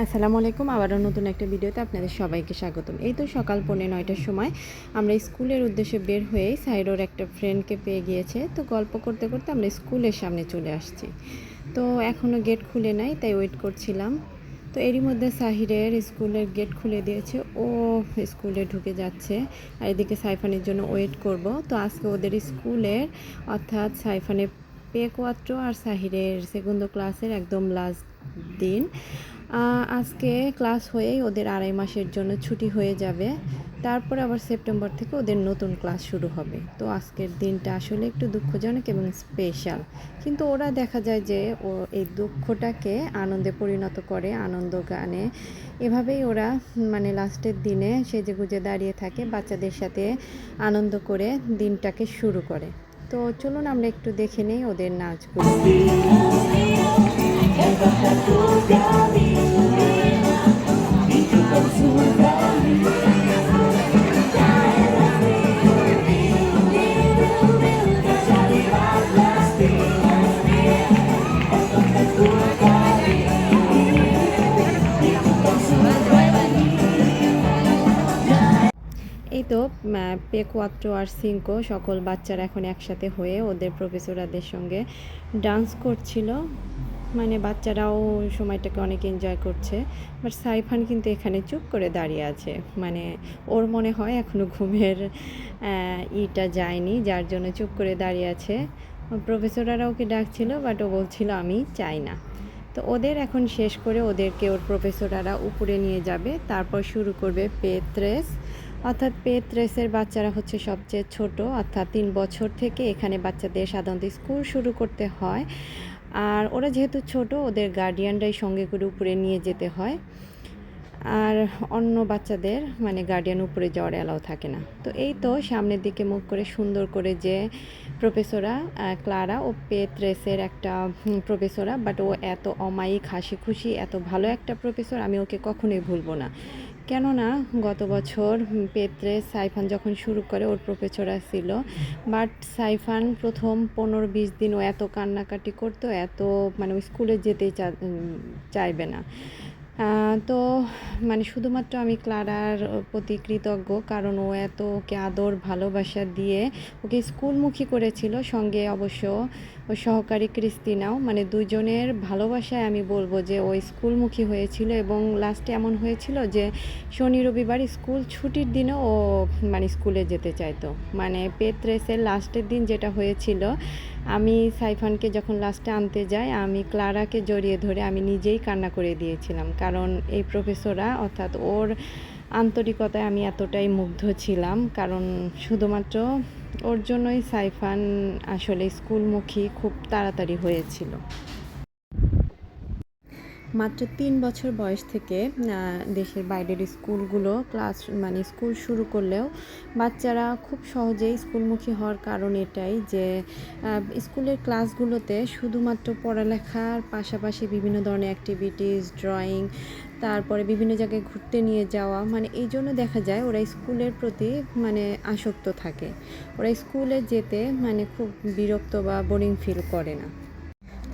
আসসালামু আলাইকুম। আবারও নতুন একটা ভিডিওতে আপনাদের সবাইকে স্বাগতম। এই তো সকাল 9:45টার সময় আমরা স্কুলের উদ্দেশ্যে বের হয়েই সাইডোর একটা ফ্রেন্ডকে পেয়ে গিয়েছে। তো গল্প করতে করতে আমরা স্কুলের সামনে চলে আসছি। তো এখনও গেট খুলে নাই, তাই ওয়েট করছিলাম। তো এরই মধ্যে সাহিরের স্কুলের গেট খুলে দিয়েছে, ও স্কুলে ঢুকে যাচ্ছে। আর এদিকে সাইফানের জন্য ওয়েট করব। তো আজকে ওদের স্কুলের অর্থাৎ সাইফানের পে কোয়াত্রো আর সাহিরের সেকেন্ড ক্লাসের একদম লাস্ট দিন। আজকে ক্লাস হয়েই ওদের 2.5 মাসের জন্য ছুটি হয়ে যাবে। তারপরে আবার সেপ্টেম্বর থেকে ওদের নতুন ক্লাস শুরু হবে। তো আজকের দিনটা আসলে একটু দুঃখজনক এবং স্পেশাল। কিন্তু ওরা দেখা যায় যে এই দুঃখটাকে আনন্দে পরিণত করে, আনন্দ গানে। এভাবেই ওরা মানে লাস্টের দিনে সেজেগুজে দাঁড়িয়ে থাকে, বাচ্চাদের সাথে আনন্দ করে দিনটাকে শুরু করে। তো চলুন আমরা একটু দেখে নেই ওদের নাচগুলো। এই তো পে কোয়াত্রো আর সিঙ্কো সকল বাচ্চারা এখন একসাথে হয়ে ওদের প্রফেসরদের সঙ্গে ডান্স করছিল। মানে বাচ্চারাও সময়টাকে অনেক এনজয় করছে। বাট সাইফান কিন্তু এখানে চুপ করে দাঁড়িয়ে আছে। মানে ওর মনে হয় এখনও ঘুমের ইটা যায়নি, যার জন্য চুপ করে দাঁড়িয়ে আছে। প্রফেসররা ওকে ডাকছিল, বাট ও বলছিল আমি চাই না। তো ওদের এখন শেষ করে ওদেরকে ওর প্রফেসররা উপরে নিয়ে যাবে, তারপর শুরু করবে পেত্রেস। অর্থাৎ পেত্রেসের বাচ্চারা হচ্ছে সবচেয়ে ছোট, অর্থাৎ 3 বছর থেকে এখানে বাচ্চাদের সাধারণত স্কুল শুরু করতে হয়। আর ওরা যেহেতু ছোট, ওদের গার্ডিয়ানরাই সঙ্গে করে উপরে নিয়ে যেতে হয়। আর অন্য বাচ্চাদের মানে গার্ডিয়ান উপরে যাওয়ার অ্যালাউ থাকে না। তো এই তো সামনের দিকে মুখ করে সুন্দর করে যে প্রফেসরা ক্লারা ও পেত্রেসের একটা প্রফেসরা, বাট ও এত অমায়িক হাসি খুশি, এত ভালো একটা প্রফেসর, আমি ওকে কখনোই ভুলবো না। কেননা গত বছর পেত্রেস সাইফান যখন শুরু করে ওর প্রফেসরা ছিল, বাট সাইফান প্রথম 15-20 দিন ও এত কান্নাকাটি করতো, এত মানে স্কুলে যেতেই চাইবে না। তো মানে শুধুমাত্র আমি ক্লারার প্রতি কৃতজ্ঞ, কারণ ও এত ওকে আদর ভালোবাসা দিয়ে ওকে স্কুলমুখী করেছিল। সঙ্গে অবশ্য ওই সহকারী ক্রিস্টিনাও, মানে দুজনের ভালোবাসায় আমি বলবো যে ও স্কুলমুখী হয়েছিল। এবং লাস্টে এমন হয়েছিল যে শনি রবিবার স্কুল ছুটির দিনও ও মানে স্কুলে যেতে চাইতো। মানে পেত্রেসের লাস্টের দিন যেটা হয়েছিল, আমি সাইফানকে যখন লাস্টে আনতে যাই, আমি ক্লারাকে জড়িয়ে ধরে আমি নিজেই কান্না করে দিয়েছিলাম। কারণ এই প্রফেসররা অর্থাৎ ওর আন্তরিকতায় আমি এতটাই মুগ্ধ ছিলাম, কারণ শুধুমাত্র ওর জন্যই সাইফান আসলে স্কুলমুখী খুব তাড়াতাড়ি হয়েছিল। মাত্র 3 বছর বয়স থেকে দেশের বাইরের স্কুলগুলো ক্লাস মানে স্কুল শুরু করলেও বাচ্চারা খুব সহজেই স্কুলমুখী হওয়ার কারণ এটাই যে স্কুলের ক্লাসগুলোতে শুধুমাত্র পড়ালেখার পাশাপাশি বিভিন্ন ধরনের অ্যাক্টিভিটিস, ড্রয়িং, তারপরে বিভিন্ন জায়গায় ঘুরতে নিয়ে যাওয়া, মানে এই জন্য দেখা যায় ওরা স্কুলের প্রতি মানে আসক্ত থাকে। ওরা স্কুলে যেতে মানে খুব বিরক্ত বা বোরিং ফিল করে না।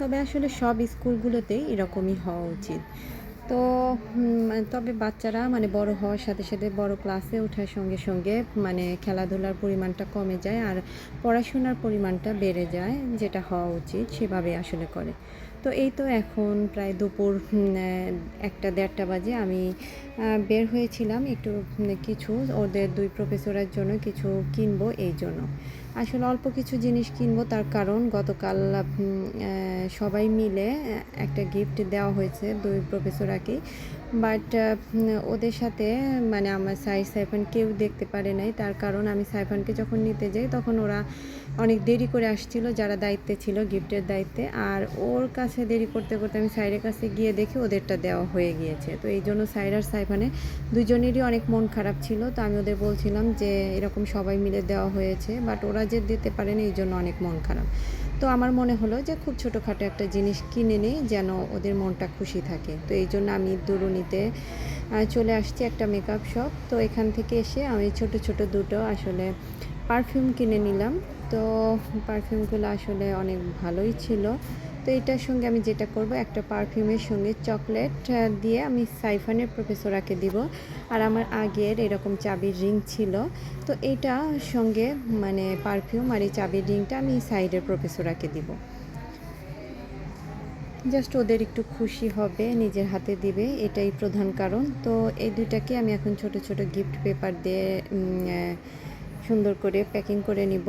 তবে আসলে সব স্কুলগুলোতেই এরকমই হওয়া উচিত। তো তবে বাচ্চারা মানে বড় হওয়ার সাথে সাথে বড় ক্লাসে ওঠার সঙ্গে সঙ্গে মানে খেলাধুলার পরিমাণটা কমে যায় আর পড়াশোনার পরিমাণটা বেড়ে যায়, যেটা হওয়া উচিত সেভাবে আসলে করে। তো এই তো এখন প্রায় দুপুর 1-1:30 বাজে। আমি বের হয়েছিলাম একটু কিছু ওদের 2 প্রফেসরের জন্য কিছু কিনবো। এই জন্য আসলে অল্প কিছু জিনিস কিনবো, তার কারণ গতকাল সবাই মিলে একটা গিফট দেওয়া হয়েছে 2 প্রফেসরকেই। বাট ওদের সাথে মানে আমার সাইফান কেউ দেখতে পারে নাই। তার কারণ আমি সাইফানকে যখন নিতে যাই তখন ওরা অনেক দেরি করে আসছিল, যারা দায়িত্বে ছিল গিফটের দায়িত্বে। আর ওর কাছে দেরি করতে করতে আমি সাইরের কাছে গিয়ে দেখি ওদেরটা দেওয়া হয়ে গিয়েছে। তো এই জন্য সাইর আর সাইফানে দুজনেরই অনেক মন খারাপ ছিল। তো আমি ওদের বলছিলাম যে এরকম সবাই মিলে দেওয়া হয়েছে, বাট ওরা যে দিতে পারেনি এই জন্য অনেক মন খারাপ। তো আমার মনে হলো যে খুব ছোটোখাটো একটা জিনিস কিনে নিই যেন ওদের মনটা খুশি থাকে। তো এই জন্য আমি দুরুনিতে চলে আসছি একটা মেকআপ শপ। তো এখান থেকে এসে আমি ছোট ছোট দুটো আসলে পারফিউম কিনে নিলাম। তো পারফিউমগুলো আসলে অনেক ভালোই ছিল। তো এটার সঙ্গে আমি যেটা করব, একটা পারফিউমের সঙ্গে চকলেট দিয়ে আমি সাইফানের প্রফেসরাকে দিব। আর আমার আগের এরকম চাবির রিং ছিল, তো এটা সঙ্গে মানে পারফিউম আর এই চাবির রিংটা আমি সাইডের প্রফেসরাকে দিব। জাস্ট ওদের একটু খুশি হবে, নিজের হাতে দিবে, এটাই প্রধান কারণ। তো এই দুইটাকে আমি এখন ছোট ছোট গিফট পেপার দিয়ে সুন্দর করে প্যাকিং করে নিব।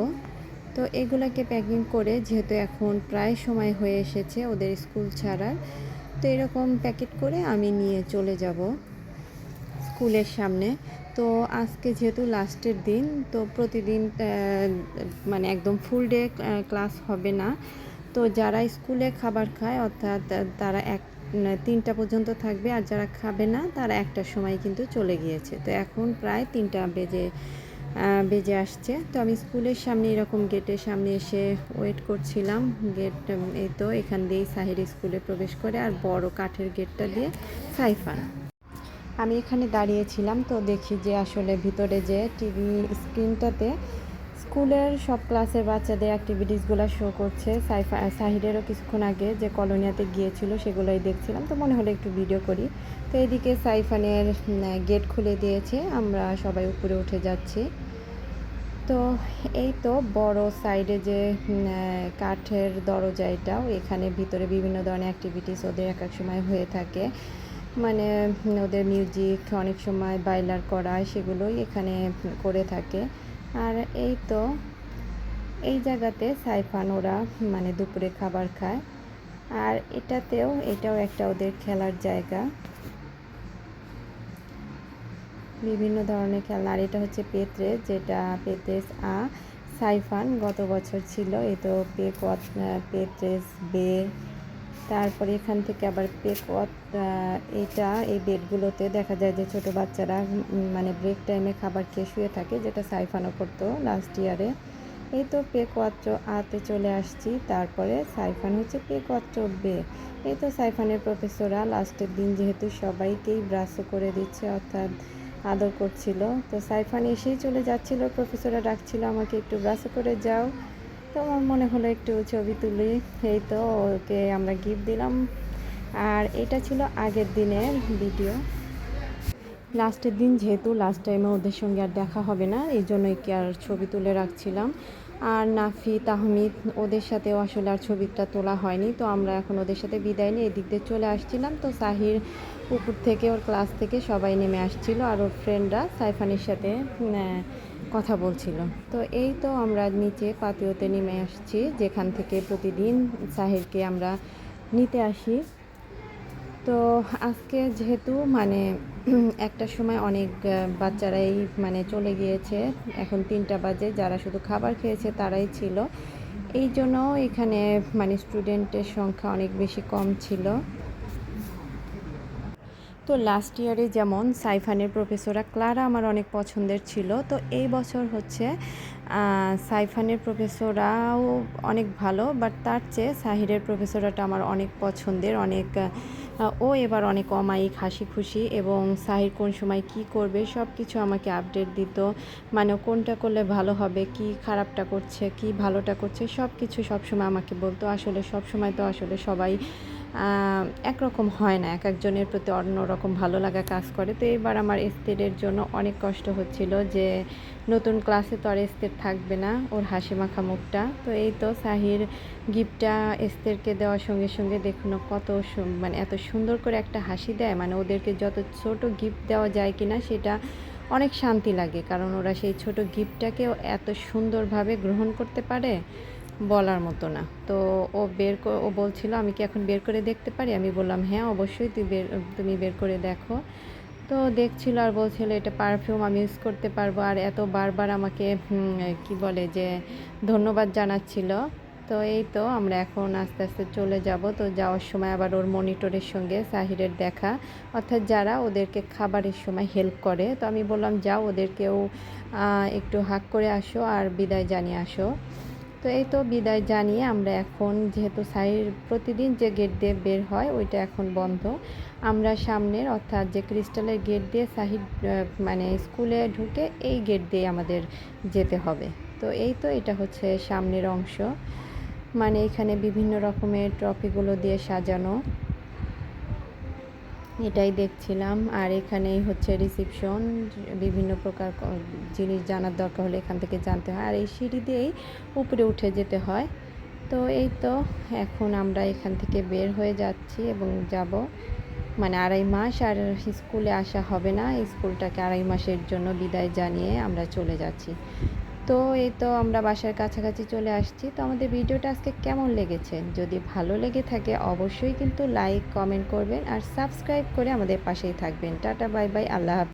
তো এগুলাকে প্যাকিং করে, যেহেতু এখন প্রায় সময় হয়ে এসেছে ওদের স্কুল ছাড়ার, তো এরকম প্যাকেট করে আমি নিয়ে চলে যাব স্কুলের সামনে। তো আজকে যেহেতু লাস্টের দিন, তো প্রতিদিন মানে একদম ফুল ডে ক্লাস হবে না। তো যারা স্কুলে খাবার খায় অর্থাৎ তারা 3টা পর্যন্ত থাকবে, আর যারা খাবে না তারা 1টার সময় কিন্তু চলে গিয়েছে। তো এখন প্রায় 3টা বেজে আসছে। তো আমি স্কুলের সামনে এরকম গেটের সামনে এসে ওয়েট করছিলাম। গেট এই তো এখান দিয়েই সাহির স্কুলে প্রবেশ করে, আর বড় কাঠের গেটটা দিয়ে সাইফান। আমি এখানে দাঁড়িয়েছিলাম, তো দেখি যে আসলে ভিতরে যে টিভি স্ক্রিনটাতে স্কুলের সব ক্লাসের বাচ্চাদের অ্যাক্টিভিটিসগুলো শো করছে। সাহিরেরও কিছুক্ষণ আগে যে কলোনিয়াতে গিয়েছিল সেগুলোই দেখছিলাম, তো মনে হলো একটু ভিডিও করি। তো এইদিকে সাইফানের গেট খুলে দিয়েছে, আমরা সবাই উপরে উঠে যাচ্ছি। তো এই তো বড় সাইডে যে কাঠের দরজা, এটাও এখানে ভিতরে বিভিন্ন ধরনের অ্যাক্টিভিটিস ওদের এক এক সময় হয়ে থাকে। মানে ওদের মিউজিক, অনেক সময় বাইলার করা, সেগুলোই এখানে করে থাকে। আর এই তো এই জায়গাতে সাইফান ওরা মানে দুপুরে খাবার খায়। আর এটাও একটা ওদের খেলার জায়গা, বিভিন্ন ধরনের খেলনা। আর এটা হচ্ছে পেত্রেস, যেটা পেত্রেস সাইফান গত বছর ছিল। এই তো পেত্রেস বে, তারপরে এখান থেকে আবার পেকওয়াত। এই বেডগুলোতে দেখা যায় যে ছোট বাচ্চারা মানে ব্রেক টাইমে খাবার খেয়ে শুয়ে থাকে, যেটা সাইফানও করতো লাস্ট ইয়ারে। এই তো পেকওয়াত্র আতে চলে আসছি, তারপরে সাইফান হচ্ছে পেকওয়াত্র বে। এই তো সাইফানের প্রফেসররা লাস্টের দিন যেহেতু সবাইকেই ব্রাশও করে দিচ্ছে, অর্থাৎ আদর করছিল। তো সাইফান এসেই চলে যাচ্ছিল, প্রফেসররা ডাকছিল আমাকে একটু ব্রাশও করে যাও। তো আমার মনে হলো একটু ছবি তুলি। এই তো ওকে আমরা গিফট দিলাম। আর এটা ছিল আগের দিনের ভিডিও। লাস্টের দিন যেহেতু লাস্ট টাইমে ওদের সঙ্গে আর দেখা হবে না, এই জন্যই কি আর ছবি তুলে রাখছিলাম। আর নাফি, তাহমিদ ওদের সাথেও আসলে আর ছবিটা তোলা হয়নি। তো আমরা এখন ওদের সাথে বিদায় নিয়ে এদিক দিয়ে চলে আসছিলাম। তো সাহির উপর থেকে ওর ক্লাস থেকে সবাই নেমে আসছিল, আর ওর ফ্রেন্ডরা সাইফানের সাথে কথা বলছিল। তো এই তো আমরা নিচে পাতিওতে নেমে আসছি, যেখান থেকে প্রতিদিন সাহিরকে আমরা নিতে আসি। তো আজকে যেহেতু মানে একটা সময় অনেক বাচ্চারাই মানে চলে গিয়েছে, এখন 3টা বাজে, যারা শুধু খাবার খেয়েছে তারাই ছিল। এই জন্য এখানে মানে স্টুডেন্টের সংখ্যা অনেক বেশি কম ছিল। তো লাস্ট ইয়ারে যেমন সাইফানের প্রফেসররা ক্লারা আমার অনেক পছন্দের ছিল, তো এই বছর হচ্ছে সাইফানের প্রফেসররাও অনেক ভালো, বাট তার চেয়ে সাহিরের প্রফেসরটা আমার অনেক পছন্দের। ও এবার অনেক অমায়িক, হাসি খুশি, এবং সাহির কোন সময় কি করবে সব কিছু আমাকে আপডেট দিত। মানে কোনটা করলে ভালো হবে, কি খারাপটা করছে, কি ভালোটা করছে, সব কিছু সবসময় আমাকে বলতো। আসলে সব সময় তো আসলে সবাই একরকম হয় না, এক একজনের প্রতি অন্যরকম ভালো লাগা কাজ করে। তো এবার আমার এস্তেরের জন্য অনেক কষ্ট হচ্ছিল যে নতুন ক্লাসে তো আর এস্তের থাকবে না, ওর হাসি মাখা মুখটা। তো এই তো সাহির গিফটটা এস্তেরকে দেওয়ার সঙ্গে সঙ্গে দেখুন কত মানে এত সুন্দর করে একটা হাসি দেয়। মানে ওদেরকে যত ছোট গিফট দেওয়া যায় কিনা সেটা অনেক শান্তি লাগে, কারণ ওরা সেই ছোট গিফটটাকেও এত সুন্দরভাবে গ্রহণ করতে পারে, বলার মতো না। তো ও বলছিল আমি কি এখন বের করে দেখতে পারি? আমি বললাম হ্যাঁ অবশ্যই, তুমি বের করে দেখো। তো দেখছিল আর বলছিল এটা পারফিউম আমি ইউজ করতে পারবো, আর এত বারবার আমাকে কি বলে যে ধন্যবাদ জানাচ্ছিল। তো এই তো আমরা এখন আস্তে আস্তে চলে যাব। তো যাওয়ার সময় আবার ওর মনিটরের সঙ্গে সাহিরের দেখা, অর্থাৎ যারা ওদেরকে খাবারের সময় হেল্প করে। তো আমি বললাম যাও ওদেরকেও একটু হাক করে আসো আর বিদায় জানিয়ে আসো। তো এই তো বিদায় জানিয়ে আমরা এখন, যেহেতু সাহির প্রতিদিন যে গেট দিয়ে বের হয় ওইটা এখন বন্ধ, আমরা সামনের অর্থাৎ যে ক্রিস্টালের গেট দিয়ে সাহির মানে স্কুলে ঢুকে এই গেট দিয়ে আমাদের যেতে হবে। তো এই তো এটা হচ্ছে সামনের অংশ। মানে এখানে বিভিন্ন রকমের ট্রফিগুলো দিয়ে সাজানো, এটাই দেখছিলাম। আর এখানেই হচ্ছে রিসিপশন, বিভিন্ন প্রকার জিনিস জানার দরকার হলে এখান থেকে জানতে হয়। আর এই সিঁড়ি দিয়েই উপরে উঠে যেতে হয়। তো এই তো এখন আমরা এখান থেকে বের হয়ে যাচ্ছি এবং যাব, মানে 2.5 মাস আর স্কুলে আসা হবে না, স্কুলটাকে 2.5 মাসের জন্য বিদায় জানিয়ে আমরা চলে যাচ্ছি। তো এই তো আমরা বাসার কাছাকাছি চলে আসছি। তো আমাদের ভিডিওটা আজকে কেমন লেগেছে, যদি ভালো লেগে থাকে অবশ্যই কিন্তু লাইক কমেন্ট করবেন আর সাবস্ক্রাইব করে আমাদের পাশেই থাকবেন। টাটা বাই বাই, আল্লাহ হাফেজ।